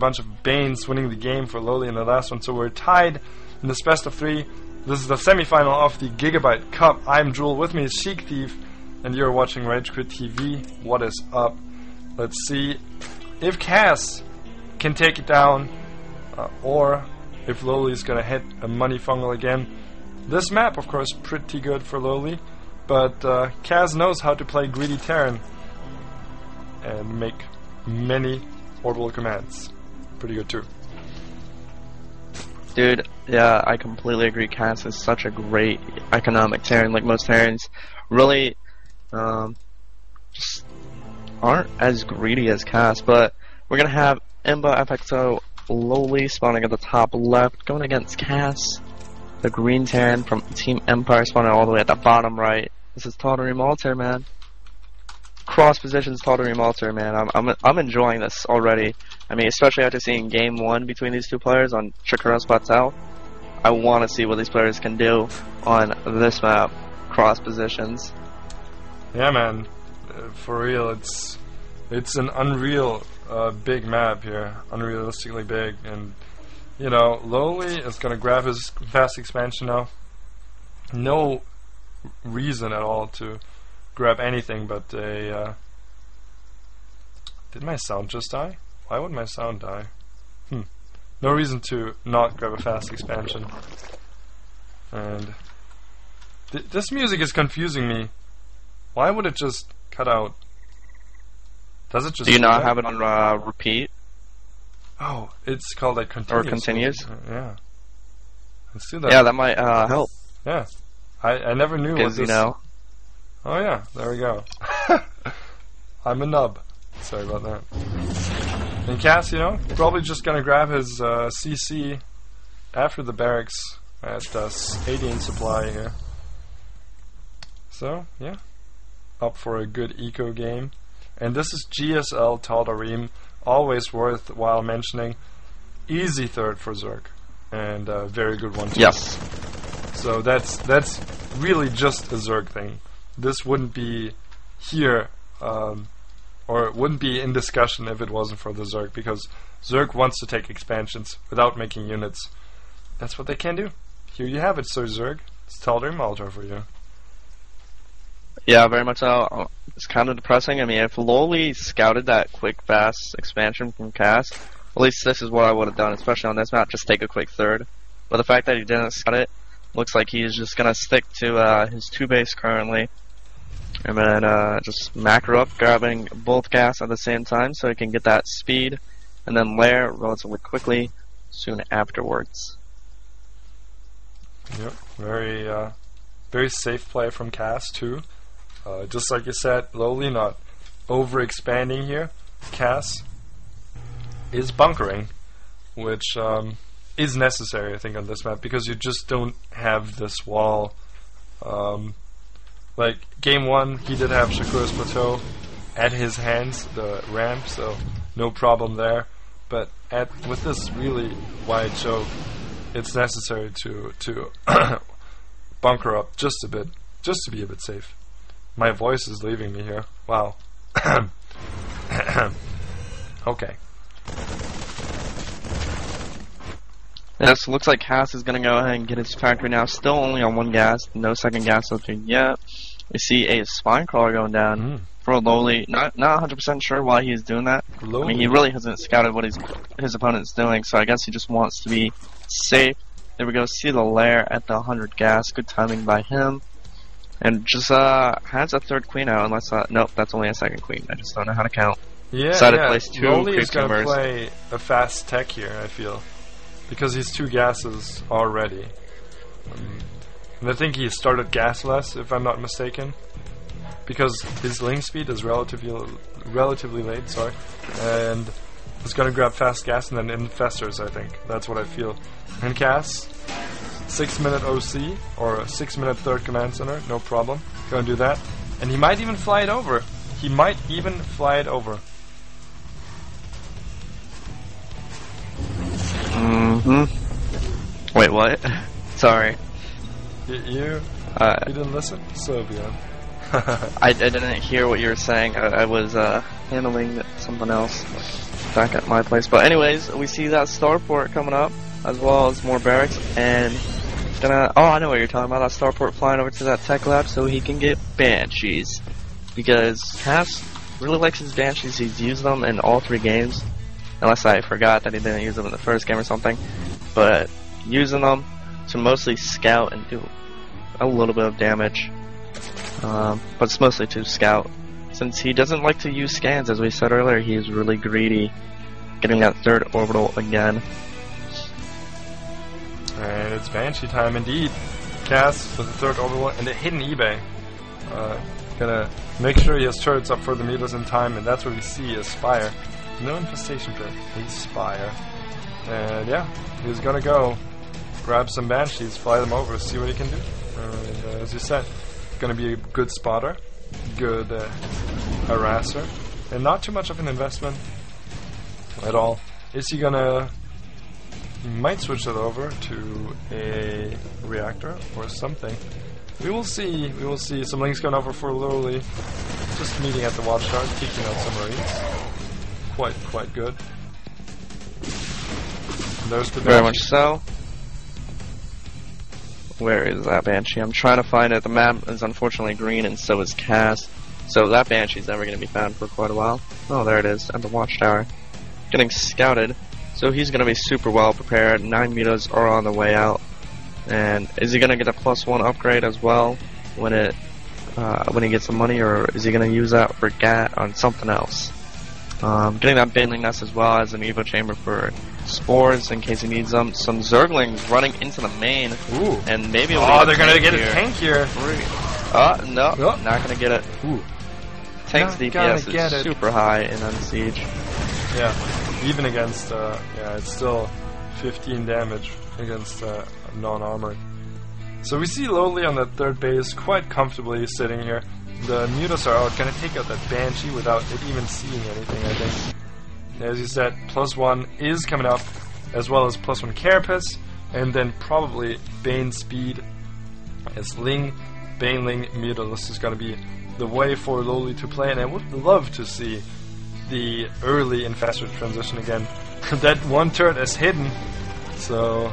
bunch of Banes winning the game for LoWeLy in the last one. So we're tied in this best of 3. This is the semi-final of the Gigabyte Cup. I'm Jewel, with me is GIGABYTE, and you're watching RageQuitTV. What is up? Let's see if Cass can take it down, or if LoWeLy is gonna hit a money fungal again. This map, of course, pretty good for LoWeLy, but Cass knows how to play greedy Terran and make many orbital commands. Pretty good too. Dude, yeah, I completely agree. Cass is such a great economic Terran. Like, most Terrans really just aren't as greedy as Cass. But we're gonna have Imba, FXO, LoWeLy spawning at the top left, going against Cass, the green Terran from Team Empire, spawning all the way at the bottom right. This is Tal'Darim Altar, man. Cross positions Tal'Darim Altar, man. I'm enjoying this already. I mean, especially after seeing Game 1 between these two players on Chikara's Plateau. I want to see what these players can do on this map, cross positions. Yeah, man. For real, it's an unreal big map here, unrealistically big, and you know, LoWeLy is gonna grab his fast expansion now. No reason at all to grab anything but a. Did my sound just die? Why would my sound die? No reason to not grab a fast expansion. And this music is confusing me. Why would it just cut out? Does it just? Do you not have it on repeat? Oh, it's called like continuous. Or continues? Yeah. Let's do that. Yeah, that might help. Yeah. I never knew what this. You know. Oh yeah, there we go. I'm a nub. Sorry about that. And Cass, you know, probably just gonna grab his CC after the barracks at 18 supply here. So yeah, up for a good eco game. And this is GSL Tal'Darim, always worthwhile mentioning. Easy third for Zerg, and a very good one too. Yes. So that's really just a Zerg thing. This wouldn't be here, or it wouldn't be in discussion if it wasn't for the Zerg, because Zerg wants to take expansions without making units. That's what they can do. Here you have it, Sir Zerg. It's Tal'Darim Altar for you. Yeah, very much so. It's kind of depressing. I mean, if LoWeLy scouted that quick, fast expansion from Cass, at least this is what I would have done, especially on this map, just take a quick third. But the fact that he didn't scout it, looks like he's just going to stick to his 2 base currently. And then just macro up, grabbing both gas at the same time so he can get that speed, and then lair relatively quickly soon afterwards. Yep, very safe play from Cass too. Just like you said, LoWeLy not overexpanding here. Cass is bunkering, which is necessary, I think, on this map, because you just don't have this wall. Like Game 1, he did have Shakura's Plateau at his hands, the ramp, so no problem there. But with this really wide choke, it's necessary to bunker up just a bit, just to be a bit safe. My voice is leaving me here. Wow. Okay. Yes, looks like Cass is going to go ahead and get his factory now. Still only on 1 gas, no second gas lifting yet. We see a spine crawler going down for LoWeLy. Not 100% sure why he is doing that. I mean, he really hasn't scouted what his opponent's doing, so I guess he just wants to be safe. There we go. See the lair at the 100 gas. Good timing by him. And just has a 3rd queen out, unless nope, that's only a 2nd queen. I just don't know how to count. Yeah, Decided to place 2 LoWeLy is creep going to timbers. play a fast tech here, I feel, because he's 2 gases already. And I think he started gasless, if I'm not mistaken, because his link speed is relatively late. Sorry, and he's going to grab fast gas and then infestors. I think that's what I feel. And Cass, 6-minute OC or a 6-minute 3rd command center, no problem. Going to do that, and he might even fly it over. He might even fly it over. Wait, what? Sorry. You didn't listen? Soviet. I didn't hear what you were saying. I was handling something else. back at my place. But anyways, we see that starport coming up, as well as more barracks, and oh, I know what you're talking about, that starport flying over to that tech lab so he can get Banshees. Because Cass really likes his Banshees, he's used them in all 3 games, unless I forgot that he didn't use them in the first game or something. But using them to mostly scout and do a little bit of damage, but it's mostly to scout. Since he doesn't like to use scans, as we said earlier, he's really greedy, getting that 3rd orbital again. And it's Banshee time indeed. Cass with the 3rd orbital and a hidden eBay. Gonna make sure he has turrets up for the meters in time, and that's what we see is Spire. No infestation pit, a Spire. And yeah, he's gonna go grab some Banshees, fly them over, see what he can do. And as you said, gonna be a good spotter, good harasser, and not too much of an investment at all. Is he gonna... He might switch it over to a reactor or something. We will see. We will see. Some links going over for LoWeLy. Just meeting at the watchtower, taking out some Marines. Quite good. And there's the very much so. Where is that Banshee? I'm trying to find it. The map is unfortunately green, and so is Cass. So that Banshee's never going to be found for quite a while. Oh, there it is, at the watchtower. Getting scouted. So he's going to be super well prepared. 9 meters are on the way out. And is he going to get a +1 upgrade as well when he gets some money, or is he going to use that for GAT on something else? Getting that Baneling Nest as well as an Evo Chamber for spores in case he needs them. Some Zerglings running into the main. Ooh. And maybe they're going to get a tank here. No, oh. Not going to get it. Ooh. Tank's DPS is super high in Unsiege. Yeah, even against, it's still 15 damage against non-armored. So we see LoWeLy on that 3rd base quite comfortably sitting here. The Mutas are out, gonna take out that Banshee without it even seeing anything, I think. As you said, +1 is coming up, as well as +1 Carapace, and then probably Bane Speed as Ling, Baneling, Muta. This is gonna be the way for LoWeLy to play, and I would love to see the early Infestor transition again. That one turret is hidden, so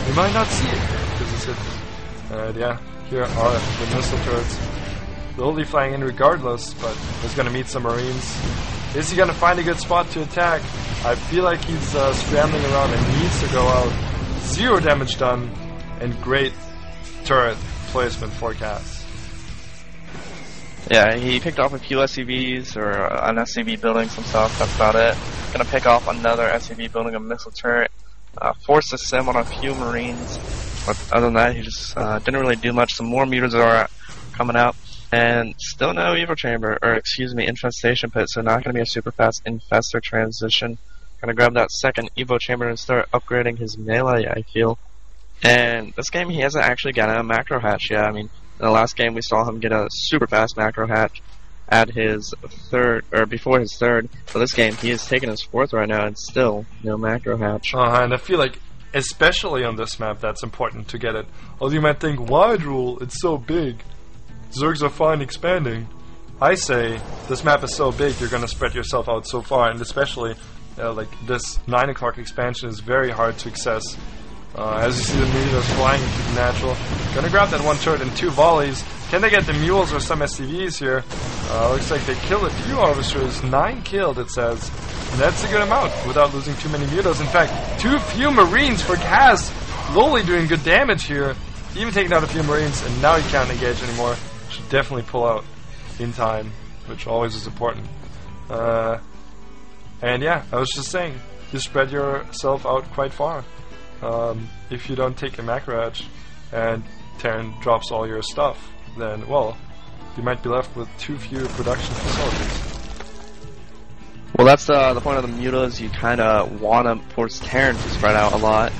we might not see it because it's hidden. Yeah, here are the missile turrets. LoWeLy flying in regardless, but he's going to meet some Marines. Is he going to find a good spot to attack? I feel like he's scrambling around and needs to go out. 0 damage done, and great turret placement for Cass. Yeah, he picked off a few SCVs or an SCV building, some stuff. That's about it. Gonna pick off another SCV building, a missile turret. Forced a sim on a few Marines, but other than that, he just didn't really do much. Some more meters are coming out, and still no Evo Chamber, or excuse me, Infestation Pit. So not gonna be a super fast Infestor transition. Gonna grab that 2nd Evo Chamber and start upgrading his melee, I feel. And this game, he hasn't actually gotten a macro hatch yet. I mean, in the last game, we saw him get a super fast macro hatch at his 3rd, or before his 3rd. For this game, he is taking his 4th right now, and still no macro hatch. And I feel like, especially on this map, that's important to get it. Although you might think, wide rule, it's so big. Zergs are fine expanding. I say, this map is so big, you're going to spread yourself out so far, and especially, like, this 9 o'clock expansion is very hard to access. As you see the meteors flying into the natural. Gonna grab that 1 turret in 2 volleys. Can they get the mules or some SCVs here? Looks like they killed a few officers. 9 killed, it says. And that's a good amount without losing too many mutas. In fact, too few Marines for Cass. LoWeLy doing good damage here. Even taking out a few Marines, and now he can't engage anymore. Should definitely pull out in time, which always is important. And yeah, I was just saying, you spread yourself out quite far. If you don't take a macro hatch and Terran drops all your stuff, then, well, you might be left with too few production facilities. Well, that's the point of the mutas. You kind of want to force Terran to spread out a lot.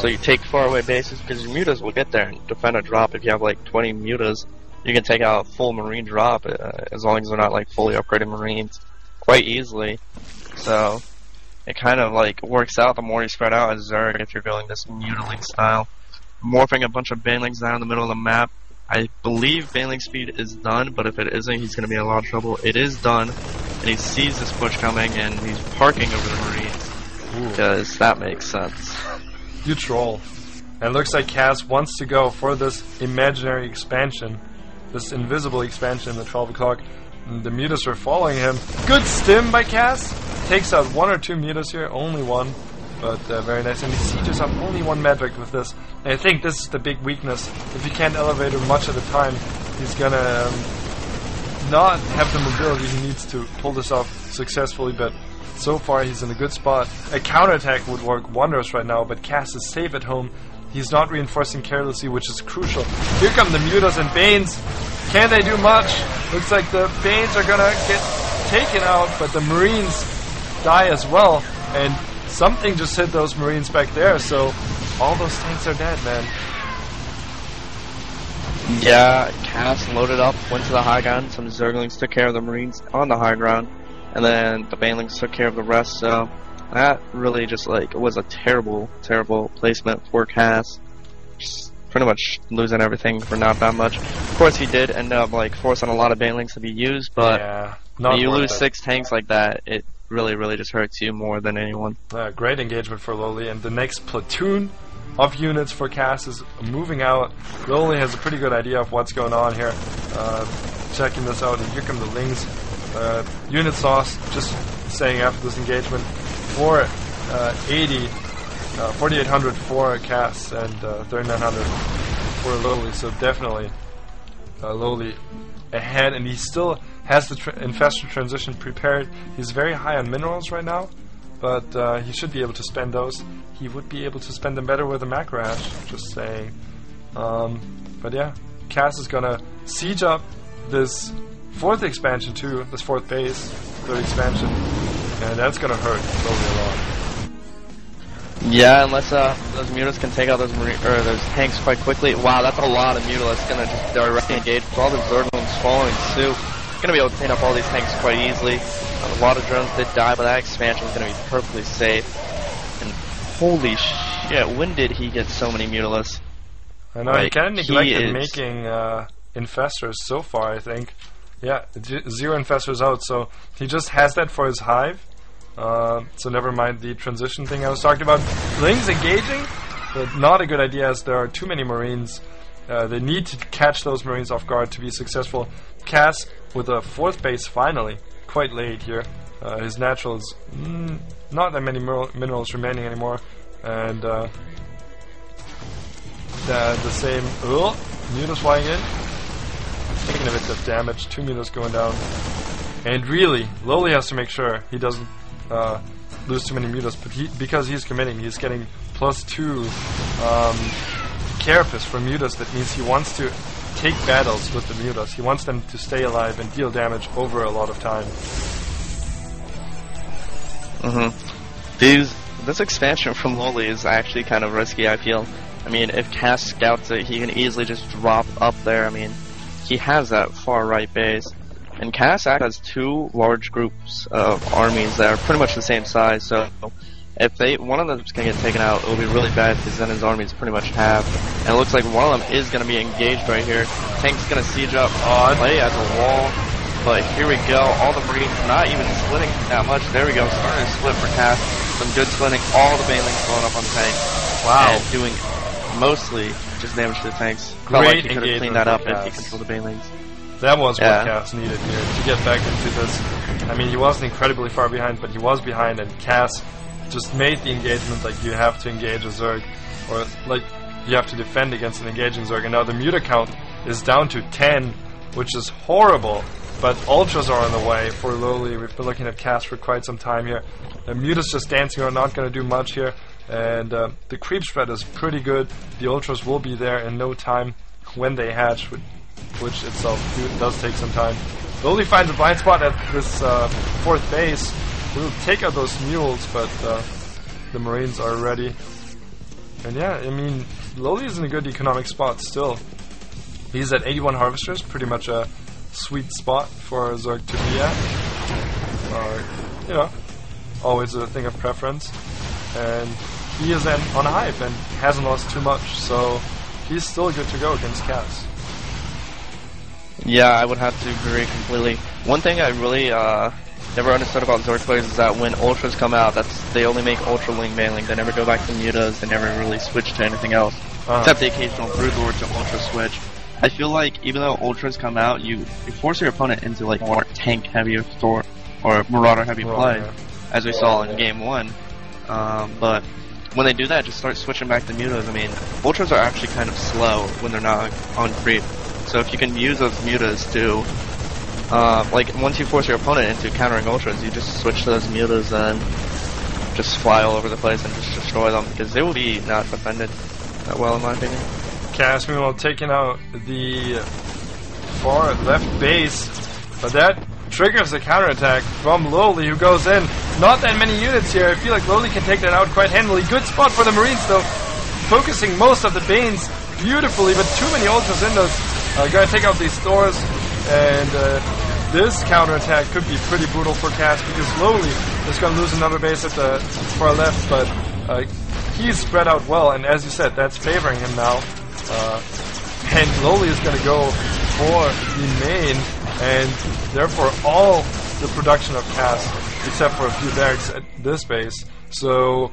So you take faraway bases, because your mutas will get there and defend a drop. If you have like 20 mutas, you can take out a full Marine drop, as long as they're not like fully upgraded Marines, quite easily. So it kind of like works out the more you spread out as Zerg if you're building this mutiling style. Morphing a bunch of Banelings down in the middle of the map. I believe Baneling speed is done, but if it isn't, he's going to be in a lot of trouble. It is done, and he sees this push coming, and he's parking over the Marines. Ooh. because that makes sense. You troll. And looks like Cass wants to go for this imaginary expansion, this invisible expansion in the 12 o'clock. And the mutas are following him. Good stim by Cass. Takes out 1 or 2 mutas here, only 1. But very nice. And he sieges up only 1 magic with this. And I think this is the big weakness. If you can't elevate him much at a time, he's gonna not have the mobility he needs to pull this off successfully. But so far he's in a good spot. A counterattack would work wonders right now, but Cass is safe at home. He's not reinforcing carelessly, which is crucial. Here come the mutas and Banes. Can they do much? Looks like the Banes are gonna get taken out, but the Marines die as well. And something just hit those Marines back there, so all those tanks are dead, man. Yeah, Cass loaded up, went to the high ground. Some Zerglings took care of the Marines on the high ground, and then the Banelings took care of the rest. So that really just like was a terrible, terrible placement for Cass. Just pretty much losing everything for not that much. Of course, he did end up like forcing a lot of Banelings to be used, but yeah, when you lose 6 tanks like that, it really just hurts you more than anyone. Great engagement for LoWeLy, and the next platoon of units for Cass is moving out. LoWeLy has a pretty good idea of what's going on here. Checking this out, and here come the Lings. Unit sauce, just saying after this engagement, 4,800 for Cass and 3,900 for LoWeLy, so definitely LoWeLy ahead, and he still has the Infestor transition prepared. He's very high on minerals right now, but he should be able to spend those. He would be able to spend them better with a macro hatch, just saying. But yeah, Cass is gonna siege up this 4th expansion too, this 4th base, 3rd expansion, and that's gonna hurt LoWeLy a lot. Yeah, unless those mutas can take out those those tanks quite quickly. Wow, that's a lot of muta that's gonna just directly engage with all the Zerglings following suit. Gonna be able to clean up all these tanks quite easily. A lot of drones did die, but that expansion is gonna be perfectly safe. And holy shit, when did he get so many mutilas? I know, he kind of neglected making infestors so far, I think. Yeah, 0 infestors out, so he just has that for his hive. So never mind the transition thing I was talking about. Lings engaging, but not a good idea as there are too many Marines. They need to catch those Marines off guard to be successful. Cass with a 4th base finally, quite late here. His naturals, not that many minerals remaining anymore, and the same. Mutas flying in, taking a bit of damage. 2 mutas going down, and really, LoWeLy has to make sure he doesn't lose too many mutas, but because he's committing, he's getting +2 carapace from mutas. That means he wants to take battles with the mutas. He wants them to stay alive and deal damage over a lot of time. This expansion from LoWeLy is actually kind of risky, I feel. I mean, if Cass scouts it, he can easily just drop up there. I mean, he has that far right base. And Cass has 2 large groups of armies that are pretty much the same size, so if one of them is going to get taken out, it will be really bad because then his army is pretty much half. And it looks like one of them is going to be engaged right here. Tank's going to siege up, play at the wall. But here we go, all the Marines not even splitting that much. There we go, starting to split for Cass. Some good splitting, all the Banelings blowing up on the tank. Wow. And doing mostly just damage to the tanks. Great like he could have cleaned that up Cass. if he controlled the Banelings. That was what Cass needed here to get back into this. I mean, he wasn't incredibly far behind, but he was behind, and Cass just made the engagement like you have to engage a Zerg, or like you have to defend against an engaging Zerg. And now the muta count is down to 10, which is horrible, but ultras are on the way for LoWeLy. We've been looking at Cass for quite some time here. The muta's just dancing around, not going to do much here, and the creep spread is pretty good. The ultras will be there in no time when they hatch, which itself does take some time. LoWeLy finds a blind spot at this 4th base. We'll take out those mules, but the Marines are ready. And yeah, I mean, LoWeLy is in a good economic spot still. He's at 81 harvesters, pretty much a sweet spot for Zerg to be at. You know, always a thing of preference. And he is then on a hive and hasn't lost too much, so he's still good to go against Cass. Yeah, I would have to agree completely. One thing I really never understood about Zork players is that when ultras come out, they only make ultra link main link. They never go back to mutas. They never really switch to anything else, except the occasional brood lord to ultra switch. I feel like even though ultras come out, you force your opponent into like more tank heavy or marauder heavy play, as we saw in game 1. But when they do that, just start switching back to mutas. I mean, ultras are actually kind of slow when they're not on creep. So if you can use those mutas to, like once you force your opponent into countering ultras, you just switch to those mutas and just fly all over the place and just destroy them, because they will be not defended that well in my opinion. Cass, meanwhile, taking out the far left base, but that triggers a counterattack from LoWeLy, who goes in. Not that many units here. I feel like LoWeLy can take that out quite handily. Good spot for the Marines, though. Focusing most of the Banes beautifully, but too many ultras in those. Gotta take out these Thors, and this counterattack could be pretty brutal for Cass, because LoWeLy is gonna lose another base at the far left, but he's spread out well, and as you said, that's favoring him now. And LoWeLy is going to go for the main, and therefore all the production of Cass, except for a few barracks at this base. So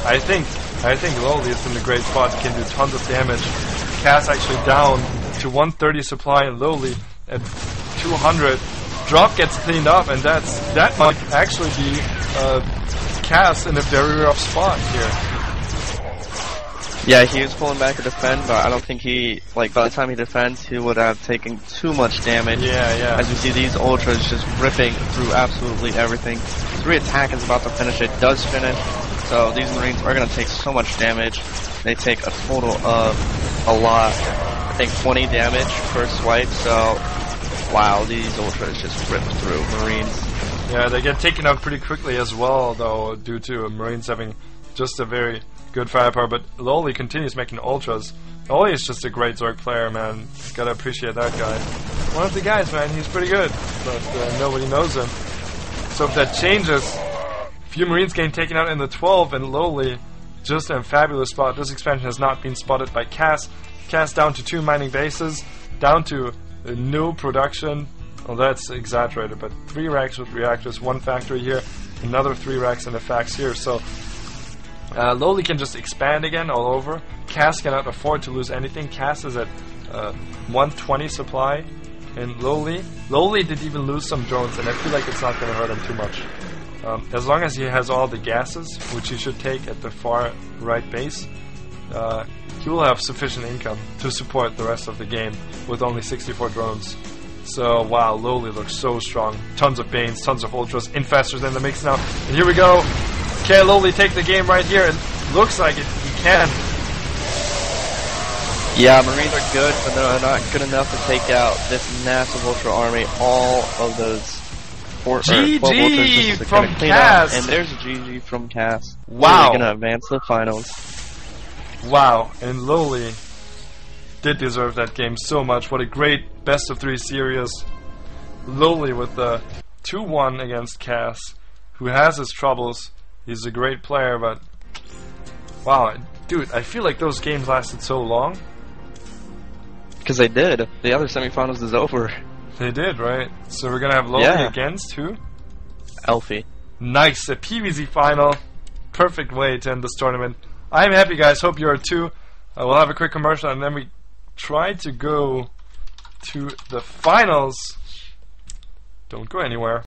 I think LoWeLy is in a great spot, can do tons of damage. Cass actually down to 130 supply, and LoWeLy at 200. Drop gets cleaned up, and that might actually be Cass in a very rough spot here. Yeah, he was pulling back to defend, but I don't think by the time he defends, he would have taken too much damage. Yeah. As you see these ultras just ripping through absolutely everything. 3 attack is about to finish. It does finish. So these Marines are going to take so much damage. They take a total of a lot. I think 20 damage per swipe, so wow, these ultras just rip through Marines. Yeah, they get taken out pretty quickly as well, though, due to Marines having just a very good firepower, but LoWeLy continues making ultras. LoWeLy is just a great Zork player, man. Gotta appreciate that guy. One of the guys, man, he's pretty good, but nobody knows him. So if that changes, a few Marines getting taken out in the 12, and LoWeLy just in a fabulous spot. This expansion has not been spotted by Cass. Cass down to 2 mining bases, down to no production. Well, that's exaggerated, but 3 racks with reactors, 1 factory here, another 3 racks and a fax here. So LoWeLy can just expand again all over. Cass cannot afford to lose anything. Cass is at 120 supply, and LoWeLy did even lose some drones, and I feel like it's not going to hurt him too much. As long as he has all the gases, which he should take at the far right base, he will have sufficient income to support the rest of the game with only 64 drones. So wow, LoWeLy looks so strong. Tons of Banes, tons of Ultras, Infestors in the mix now. And here we go. Can LoWeLy take the game right here? It looks like it. He can. Yeah, Marines are good, but they're not good enough to take out this massive Ultra army. All of those GG from Cass. And there's a GG from Cass. Wow. We're gonna advance to the finals. Wow, and LoWeLy did deserve that game so much. What a great best of 3 series. LoWeLy with the 2-1 against Cass, who has his troubles. He's a great player, but wow, dude, I feel like those games lasted so long. Because they did. The other semifinals is over. They did, right? So we're gonna have LoWeLy against who? Elfie. Nice, a PvZ final. Perfect way to end this tournament. I'm happy, guys. Hope you are too. We'll have a quick commercial, and then we try to go to the finals. Don't go anywhere.